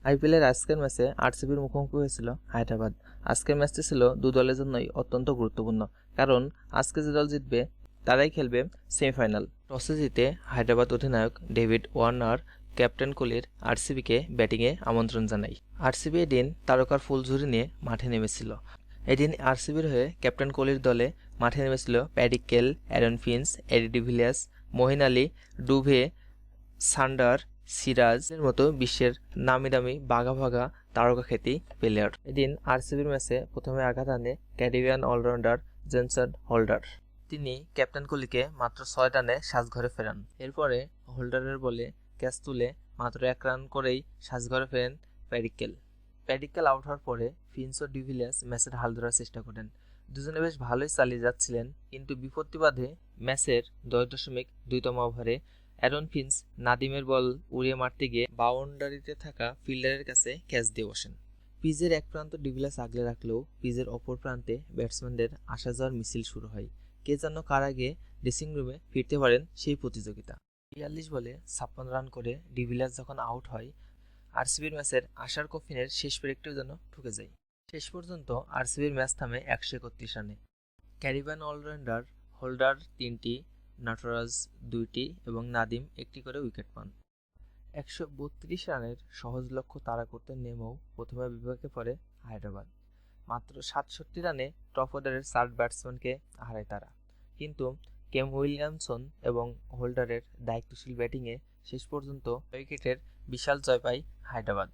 আইপিএলের আজকের ম্যাচে আরসিবির মুখোমুখি হয়েছিল হায়দ্রাবাদ। আজকের ম্যাচটি ছিল দু দলের জন্যই অত্যন্ত গুরুত্বপূর্ণ, কারণ আজকে যে দল জিতবে তারাই খেলবে সেমিফাইনাল। টসে জিতে হায়দ্রাবাদ অধিনায়ক ডেভিড ওয়ার্নার ক্যাপ্টেন কোহলির আরসিবিকে ব্যাটিংয়ে আমন্ত্রণ জানায়। আরসিবি এদিন তারকার ফুলঝুরি নিয়ে মাঠে নেমেছিল। এদিন আরসিবির হয়ে ক্যাপ্টেন কোহলির দলে মাঠে নেমেছিল প্যাডিক কেল, অ্যারন ফিঞ্চ, এডি ডিভিলিয়ার্স, মঈন আলী, ডুভে, সান্ডার, সিরাজের মতো বিশ্বের নামিদামি বাঘা তারকাখ্যাতি প্লেয়ার। এদিন আরসিবির ম্যাচে প্রথমে আঘাত আনে ক্যারিবিয়ান অলরাউন্ডার জেনসন হোল্ডার। তিনি ক্যাপ্টেন কোহলিকে মাত্র 6 রানে সাজঘরে ফেরান। এরপরে হোল্ডারের বলে ক্যাচ তুলে মাত্র 1 রান করেই সাজঘরে ফেরেন প্যাডিক কেল আউট হওয়ার পরে ফিঞ্চ ও ডিভিলিয়ার্স ম্যাচের হাল ধরার চেষ্টা করেন। দুজনে বেশ ভালোই চালিয়ে যাচ্ছিলেন, কিন্তু বিপত্তি বাধে ম্যাচের 10.2তম ওভারে। অ্যারন ফিঞ্চ নাদিমের বল উড়িয়ে মারতে গিয়ে বাউন্ডারিতে থাকা ফিল্ডারের কাছে ক্যাচ দিয়ে বসেন। পিচের এক প্রান্ত ডিভিলিয়ার্স আগলে রাখলেও পিচের অপর প্রান্তে ব্যাটসম্যানদের আসা যাওয়ার মিছিল শুরু হয়। কে যেন কার আগে ড্রেসিং রুমে ফিরতে পারেন সেই প্রতিযোগিতা। 42 বলে 56 রান করে ডিভিলিয়ার্স যখন আউট হয়, আরসিবির ম্যাচের আশার কফিনের শেষ ব্রেকটিও যেন ঠুকে যায়। শেষ পর্যন্ত আরসিবির ম্যাচ থামে 131 রানে। ক্যারিবিয়ান অলরাউন্ডার হোল্ডার 3টি, নটরাজ 2টি এবং নাদিম 1টি করে উইকেট পান। 132 রানের সহজ লক্ষ্য তাড়া করতে নেমেও প্রথমে বিপাকে পড়ে হায়দ্রাবাদ। মাত্র 67 রানে টপ অর্ডারের 4 ব্যাটসম্যানকে হারায় তারা, কিন্তু কেম উইলিয়ামসন এবং হোল্ডারের দায়িত্বশীল ব্যাটিংয়ে শেষ পর্যন্ত 6 উইকেটের বিশাল জয় পায় হায়দ্রাবাদ।